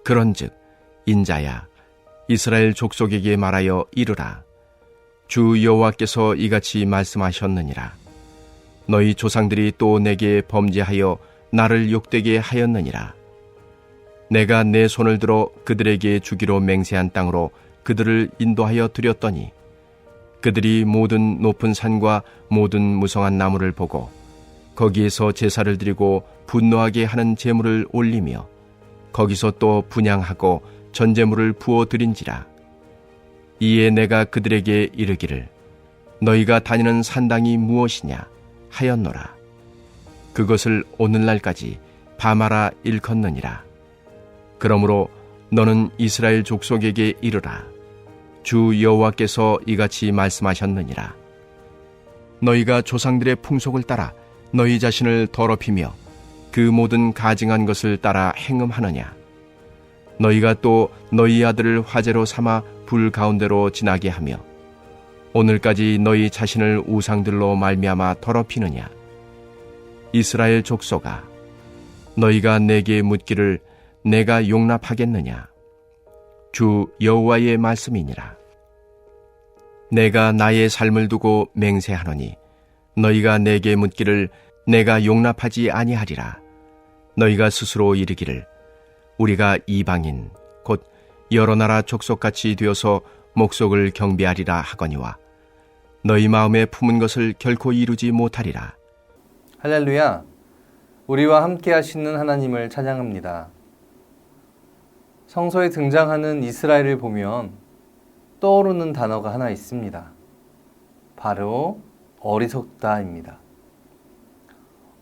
그런즉 인자야 이스라엘 족속에게 말하여 이르라. 주 여호와께서 이같이 말씀하셨느니라. 너희 조상들이 또 내게 범죄하여 나를 욕되게 하였느니라. 내가 내 손을 들어 그들에게 주기로 맹세한 땅으로 그들을 인도하여 드렸더니 그들이 모든 높은 산과 모든 무성한 나무를 보고 거기에서 제사를 드리고 분노하게 하는 제물을 올리며 거기서 또 분향하고 전제물을 부어 드린지라. 이에 내가 그들에게 이르기를 너희가 다니는 산당이 무엇이냐 하였노라. 그것을 오늘날까지 바마라 일컫느니라. 그러므로 너는 이스라엘 족속에게 이르라. 주 여호와께서 이같이 말씀하셨느니라. 너희가 조상들의 풍속을 따라 너희 자신을 더럽히며 그 모든 가증한 것을 따라 행음하느냐. 너희가 또 너희 아들을 화제로 삼아 불 가운데로 지나게 하며 오늘까지 너희 자신을 우상들로 말미암아 더럽히느냐. 이스라엘 족속아, 너희가 내게 묻기를 내가 용납하겠느냐. 주 여호와의 말씀이니라. 내가 나의 삶을 두고 맹세하노니 너희가 내게 묻기를 내가 용납하지 아니하리라. 너희가 스스로 이르기를 우리가 이방인 곧 여러 나라 족속같이 되어서 목속을 경배하리라 하거니와 너희 마음에 품은 것을 결코 이루지 못하리라. 할렐루야. 우리와 함께 하시는 하나님을 찬양합니다. 성서에 등장하는 이스라엘을 보면 떠오르는 단어가 하나 있습니다. 바로 어리석다입니다.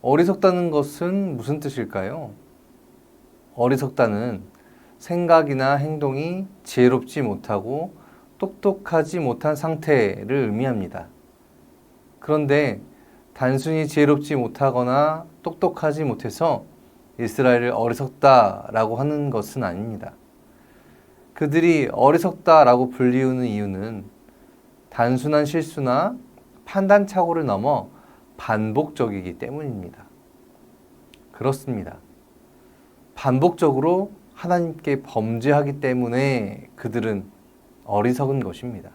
어리석다는 것은 무슨 뜻일까요? 어리석다는 생각이나 행동이 지혜롭지 못하고 똑똑하지 못한 상태를 의미합니다. 그런데 단순히 지혜롭지 못하거나 똑똑하지 못해서 이스라엘을 어리석다라고 하는 것은 아닙니다. 그들이 어리석다라고 불리우는 이유는 단순한 실수나 판단착오를 넘어 반복적이기 때문입니다. 그렇습니다. 반복적으로 하나님께 범죄하기 때문에 그들은 어리석은 것입니다.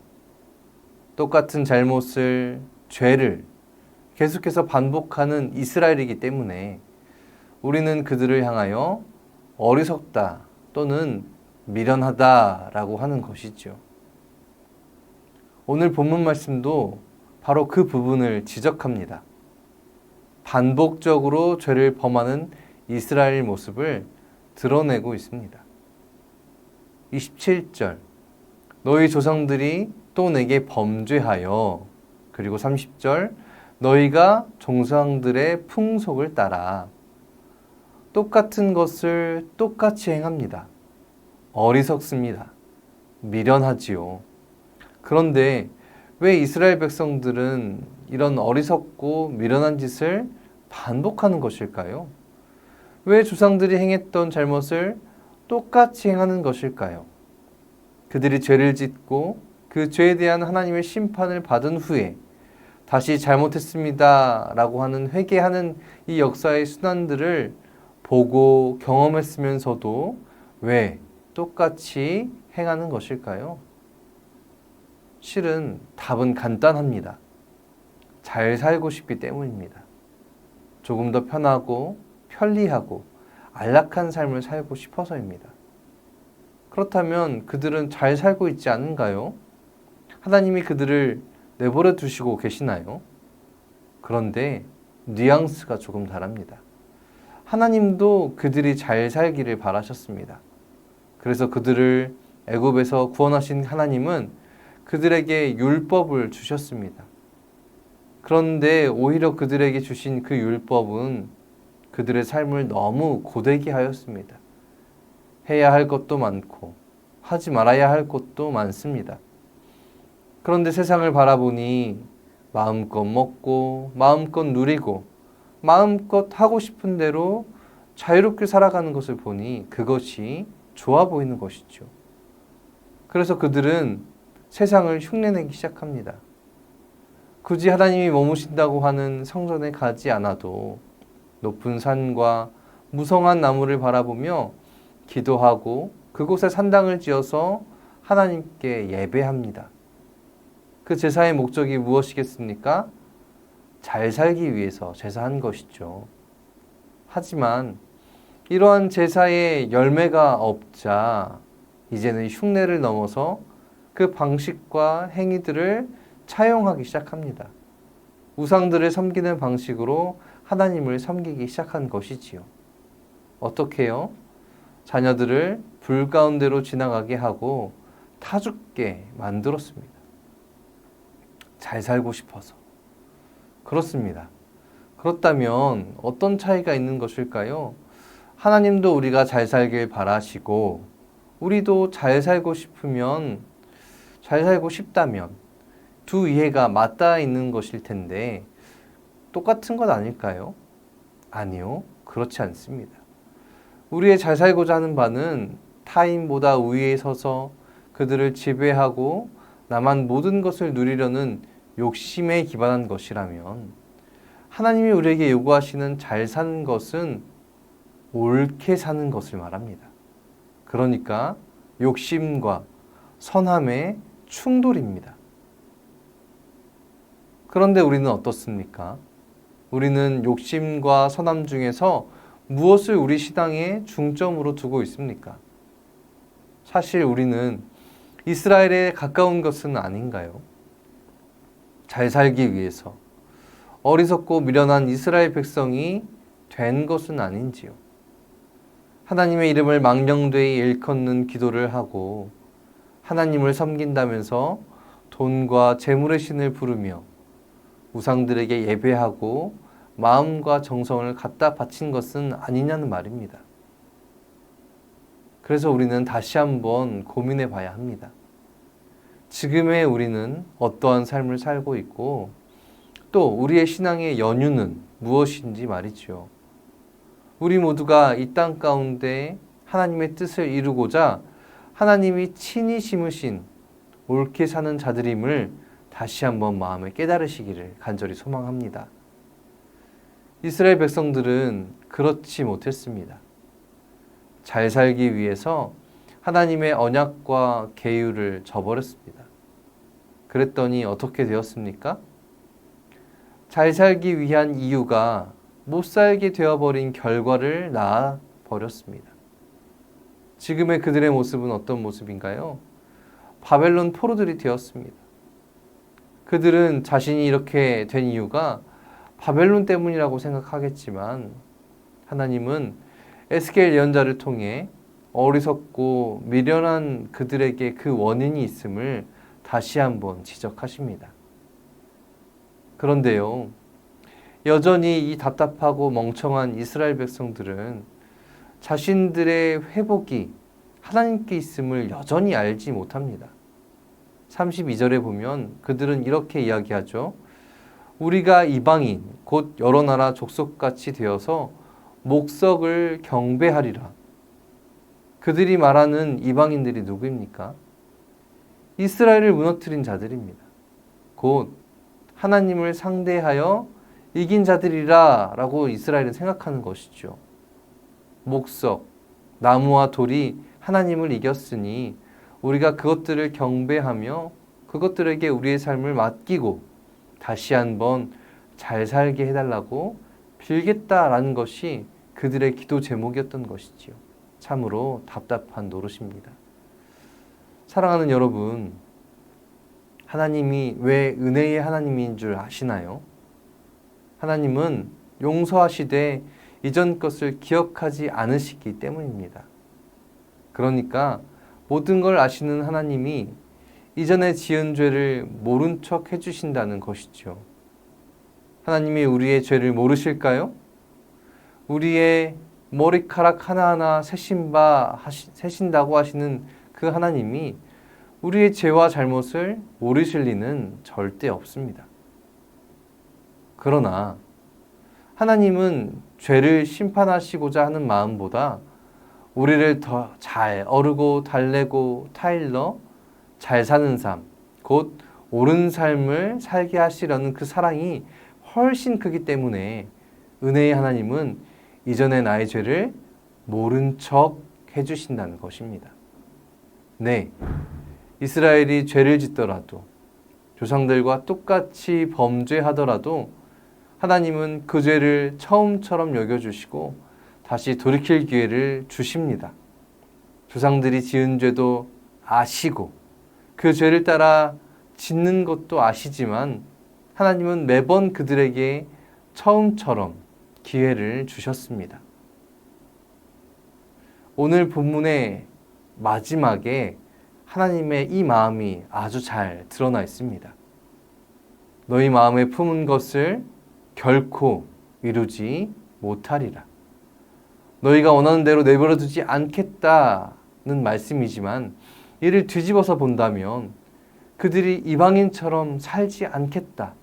똑같은 잘못을, 죄를 계속해서 반복하는 이스라엘이기 때문에 우리는 그들을 향하여 어리석다 또는 미련하다라고 하는 것이죠. 오늘 본문 말씀도 바로 그 부분을 지적합니다. 반복적으로 죄를 범하는 이스라엘 모습을 드러내고 있습니다. 27절 너희 조상들이 또 내게 범죄하여, 그리고 30절 너희가 조상들의 풍속을 따라 똑같은 것을 똑같이 행합니다. 어리석습니다. 미련하지요. 그런데 왜 이스라엘 백성들은 이런 어리석고 미련한 짓을 반복하는 것일까요? 왜 조상들이 행했던 잘못을 똑같이 행하는 것일까요? 그들이 죄를 짓고 그 죄에 대한 하나님의 심판을 받은 후에 다시 잘못했습니다 라고 하는 회개하는 이 역사의 순환들을 보고 경험했으면서도 왜 똑같이 행하는 것일까요? 실은 답은 간단합니다. 잘 살고 싶기 때문입니다. 조금 더 편하고 편리하고 안락한 삶을 살고 싶어서입니다. 그렇다면 그들은 잘 살고 있지 않은가요? 하나님이 그들을 내버려 두시고 계시나요? 그런데 뉘앙스가 조금 다릅니다. 하나님도 그들이 잘 살기를 바라셨습니다. 그래서 그들을 애굽에서 구원하신 하나님은 그들에게 율법을 주셨습니다. 그런데 오히려 그들에게 주신 그 율법은 그들의 삶을 너무 고되게 하였습니다. 해야 할 것도 많고 하지 말아야 할 것도 많습니다. 그런데 세상을 바라보니 마음껏 먹고 마음껏 누리고 마음껏 하고 싶은 대로 자유롭게 살아가는 것을 보니 그것이 좋아 보이는 것이죠. 그래서 그들은 세상을 흉내내기 시작합니다. 굳이 하나님이 머무신다고 하는 성전에 가지 않아도 높은 산과 무성한 나무를 바라보며 기도하고 그곳에 산당을 지어서 하나님께 예배합니다. 그 제사의 목적이 무엇이겠습니까? 잘 살기 위해서 제사한 것이죠. 하지만 이러한 제사의 열매가 없자 이제는 흉내를 넘어서 그 방식과 행위들을 차용하기 시작합니다. 우상들을 섬기는 방식으로 하나님을 섬기기 시작한 것이지요. 어떻게요? 자녀들을 불 가운데로 지나가게 하고 타죽게 만들었습니다. 잘 살고 싶어서. 그렇습니다. 그렇다면 어떤 차이가 있는 것일까요? 하나님도 우리가 잘 살길 바라시고 우리도 잘 살고 싶다면 두 이해가 맞닿아 있는 것일 텐데 똑같은 것 아닐까요? 아니요. 그렇지 않습니다. 우리의 잘 살고자 하는 바는 타인보다 우위에 서서 그들을 지배하고 나만 모든 것을 누리려는 욕심에 기반한 것이라면 하나님이 우리에게 요구하시는 잘 사는 것은 옳게 사는 것을 말합니다. 그러니까 욕심과 선함의 충돌입니다. 그런데 우리는 어떻습니까? 우리는 욕심과 선함 중에서 무엇을 우리 신앙의 중점으로 두고 있습니까? 사실 우리는 이스라엘에 가까운 것은 아닌가요? 잘 살기 위해서 어리석고 미련한 이스라엘 백성이 된 것은 아닌지요. 하나님의 이름을 망령되이 일컫는 기도를 하고 하나님을 섬긴다면서 돈과 재물의 신을 부르며 우상들에게 예배하고 마음과 정성을 갖다 바친 것은 아니냐는 말입니다. 그래서 우리는 다시 한번 고민해 봐야 합니다. 지금의 우리는 어떠한 삶을 살고 있고 또 우리의 신앙의 연유는 무엇인지 말이죠. 우리 모두가 이 땅 가운데 하나님의 뜻을 이루고자 하나님이 친히 심으신 옳게 사는 자들임을 다시 한번 마음에 깨달으시기를 간절히 소망합니다. 이스라엘 백성들은 그렇지 못했습니다. 잘 살기 위해서 하나님의 언약과 계율을 저버렸습니다. 그랬더니 어떻게 되었습니까? 잘 살기 위한 이유가 못 살게 되어버린 결과를 낳아버렸습니다. 지금의 그들의 모습은 어떤 모습인가요? 바벨론 포로들이 되었습니다. 그들은 자신이 이렇게 된 이유가 바벨론 때문이라고 생각하겠지만 하나님은 에스겔 예언자를 통해 어리석고 미련한 그들에게 그 원인이 있음을 다시 한번 지적하십니다. 그런데요, 여전히 이 답답하고 멍청한 이스라엘 백성들은 자신들의 회복이 하나님께 있음을 여전히 알지 못합니다. 32절에 보면 그들은 이렇게 이야기하죠. 우리가 이방인 곧 여러 나라 족속같이 되어서 목석을 경배하리라. 그들이 말하는 이방인들이 누구입니까? 이스라엘을 무너뜨린 자들입니다. 곧 하나님을 상대하여 이긴 자들이라 라고 이스라엘은 생각하는 것이죠. 목석, 나무와 돌이 하나님을 이겼으니 우리가 그것들을 경배하며 그것들에게 우리의 삶을 맡기고 다시 한번 잘 살게 해달라고 빌겠다라는 것이 그들의 기도 제목이었던 것이지요. 참으로 답답한 노릇입니다. 사랑하는 여러분, 하나님이 왜 은혜의 하나님인 줄 아시나요? 하나님은 용서하시되 이전 것을 기억하지 않으시기 때문입니다. 그러니까 모든 걸 아시는 하나님이 이전에 지은 죄를 모른 척 해주신다는 것이죠. 하나님이 우리의 죄를 모르실까요? 우리의 머리카락 하나하나 세신다고 하시는 그 하나님이 우리의 죄와 잘못을 모르실 리는 절대 없습니다. 그러나 하나님은 죄를 심판하시고자 하는 마음보다 우리를 더 잘 어르고 달래고 타일러 잘 사는 삶, 곧 옳은 삶을 살게 하시려는 그 사랑이 훨씬 크기 때문에 은혜의 하나님은 이전의 나의 죄를 모른 척 해주신다는 것입니다. 네, 이스라엘이 죄를 짓더라도 조상들과 똑같이 범죄하더라도 하나님은 그 죄를 처음처럼 여겨주시고 다시 돌이킬 기회를 주십니다. 조상들이 지은 죄도 아시고 그 죄를 따라 짓는 것도 아시지만 하나님은 매번 그들에게 처음처럼 기회를 주셨습니다. 오늘 본문의 마지막에 하나님의 이 마음이 아주 잘 드러나 있습니다. 너희 마음에 품은 것을 결코 이루지 못하리라. 너희가 원하는 대로 내버려 두지 않겠다는 말씀이지만 이를 뒤집어서 본다면 그들이 이방인처럼 살지 않겠다.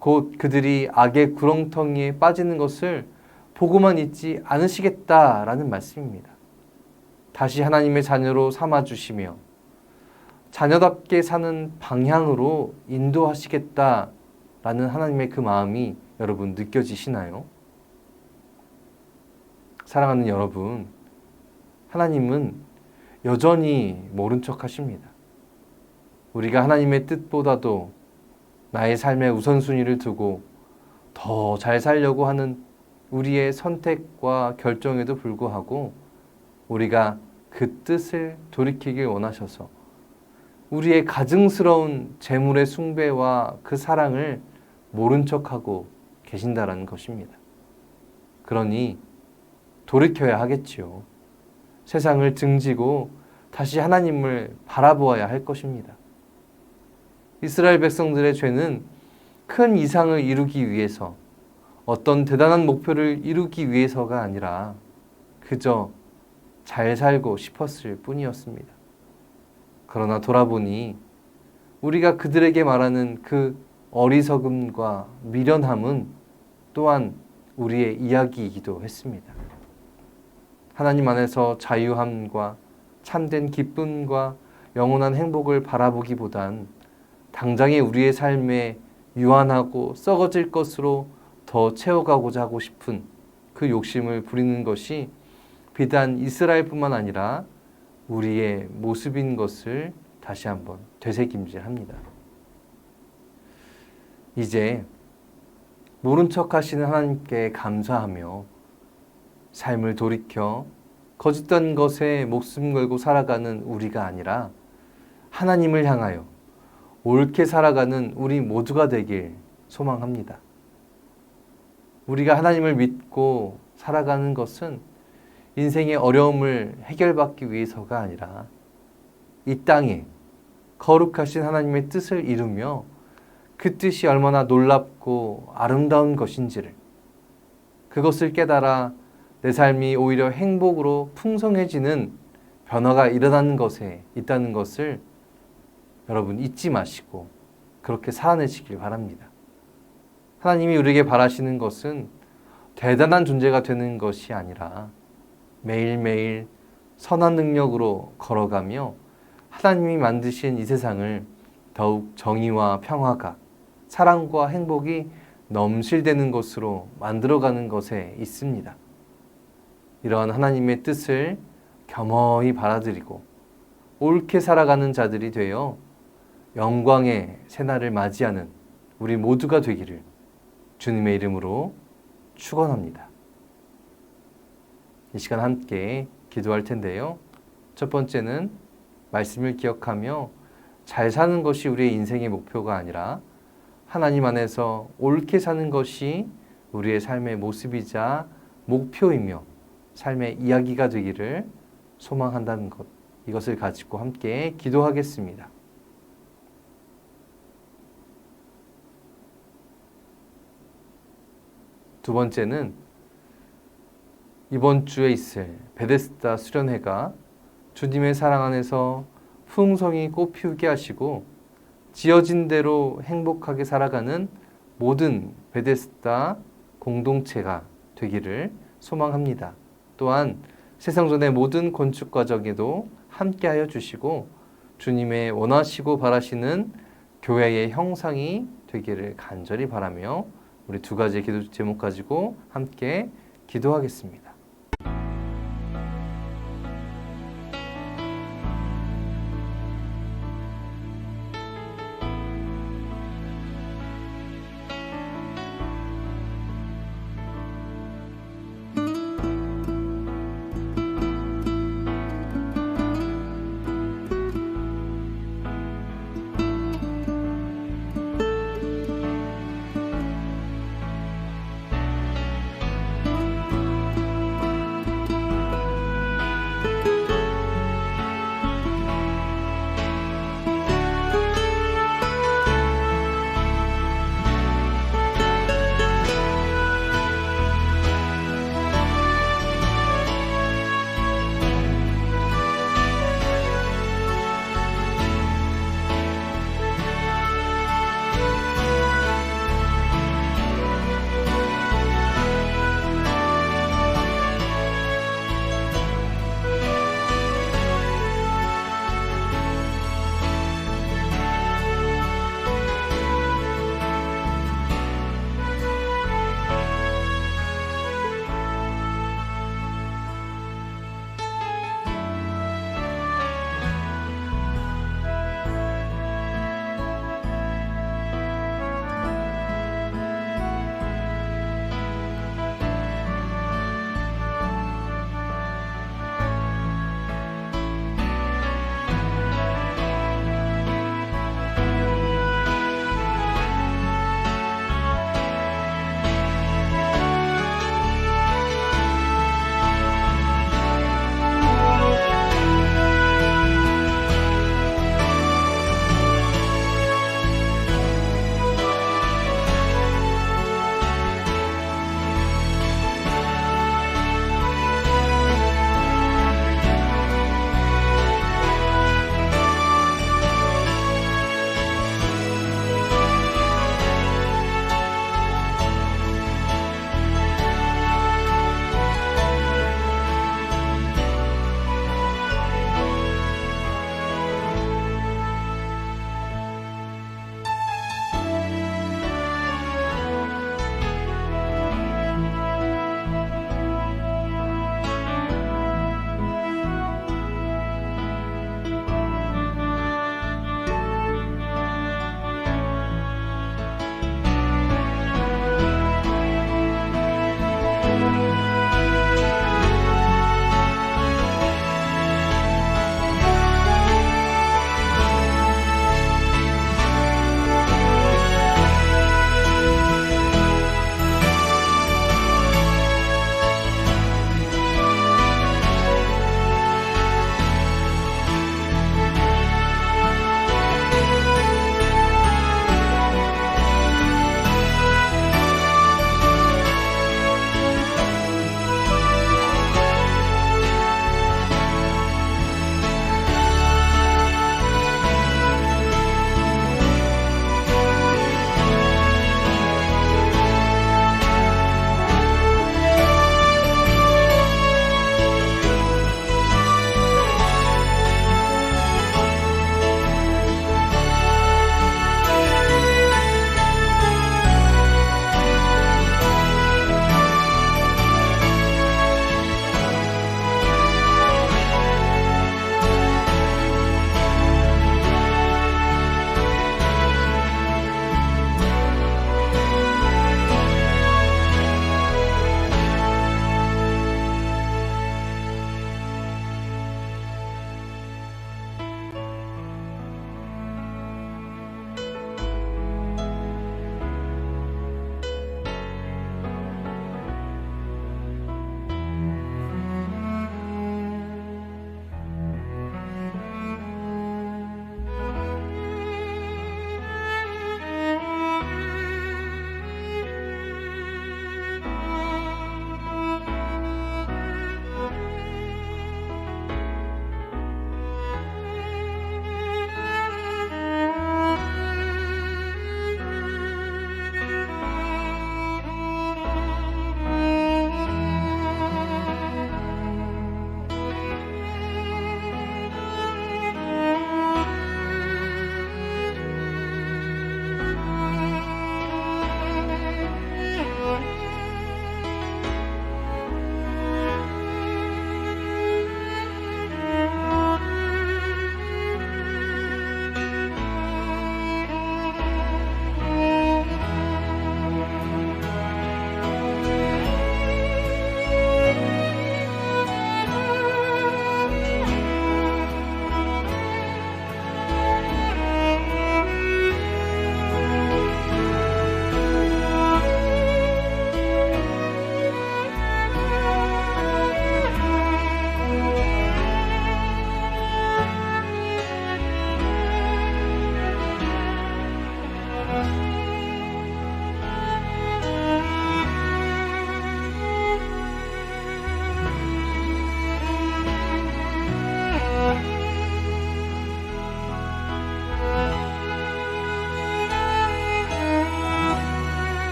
곧 그들이 악의 구렁텅이에 빠지는 것을 보고만 있지 않으시겠다라는 말씀입니다. 다시 하나님의 자녀로 삼아주시며 자녀답게 사는 방향으로 인도하시겠다라는 하나님의 그 마음이 여러분 느껴지시나요? 사랑하는 여러분, 하나님은 여전히 모른 척 하십니다. 우리가 하나님의 뜻보다도 나의 삶의 우선순위를 두고 더 잘 살려고 하는 우리의 선택과 결정에도 불구하고 우리가 그 뜻을 돌이키길 원하셔서 우리의 가증스러운 재물의 숭배와 그 사랑을 모른 척하고 계신다라는 것입니다. 그러니 돌이켜야 하겠지요. 세상을 등지고 다시 하나님을 바라보아야 할 것입니다. 이스라엘 백성들의 죄는 큰 이상을 이루기 위해서 어떤 대단한 목표를 이루기 위해서가 아니라 그저 잘 살고 싶었을 뿐이었습니다. 그러나 돌아보니 우리가 그들에게 말하는 그 어리석음과 미련함은 또한 우리의 이야기이기도 했습니다. 하나님 안에서 자유함과 참된 기쁨과 영원한 행복을 바라보기보단 당장의 우리의 삶에 유한하고 썩어질 것으로 더 채워가고자 하고 싶은 그 욕심을 부리는 것이 비단 이스라엘뿐만 아니라 우리의 모습인 것을 다시 한번 되새김질합니다. 이제 모른 척 하시는 하나님께 감사하며 삶을 돌이켜 거짓된 것에 목숨 걸고 살아가는 우리가 아니라 하나님을 향하여 옳게 살아가는 우리 모두가 되길 소망합니다. 우리가 하나님을 믿고 살아가는 것은 인생의 어려움을 해결받기 위해서가 아니라 이 땅에 거룩하신 하나님의 뜻을 이루며 그 뜻이 얼마나 놀랍고 아름다운 것인지를 그것을 깨달아 내 삶이 오히려 행복으로 풍성해지는 변화가 일어나는 것에 있다는 것을 여러분 잊지 마시고 그렇게 살아내시길 바랍니다. 하나님이 우리에게 바라시는 것은 대단한 존재가 되는 것이 아니라 매일매일 선한 능력으로 걸어가며 하나님이 만드신 이 세상을 더욱 정의와 평화가 사랑과 행복이 넘실대는 것으로 만들어가는 것에 있습니다. 이러한 하나님의 뜻을 겸허히 받아들이고 옳게 살아가는 자들이 되어 영광의 새날을 맞이하는 우리 모두가 되기를 주님의 이름으로 축원합니다. 이 시간 함께 기도할 텐데요. 첫 번째는 말씀을 기억하며 잘 사는 것이 우리의 인생의 목표가 아니라 하나님 안에서 옳게 사는 것이 우리의 삶의 모습이자 목표이며 삶의 이야기가 되기를 소망한다는 것, 이것을 가지고 함께 기도하겠습니다. 두 번째는 이번 주에 있을 베데스다 수련회가 주님의 사랑 안에서 풍성히 꽃피우게 하시고 지어진 대로 행복하게 살아가는 모든 베데스다 공동체가 되기를 소망합니다. 또한 세상전의 모든 건축 과정에도 함께하여 주시고 주님의 원하시고 바라시는 교회의 형상이 되기를 간절히 바라며 우리 두 가지 기도 제목 가지고 함께 기도하겠습니다.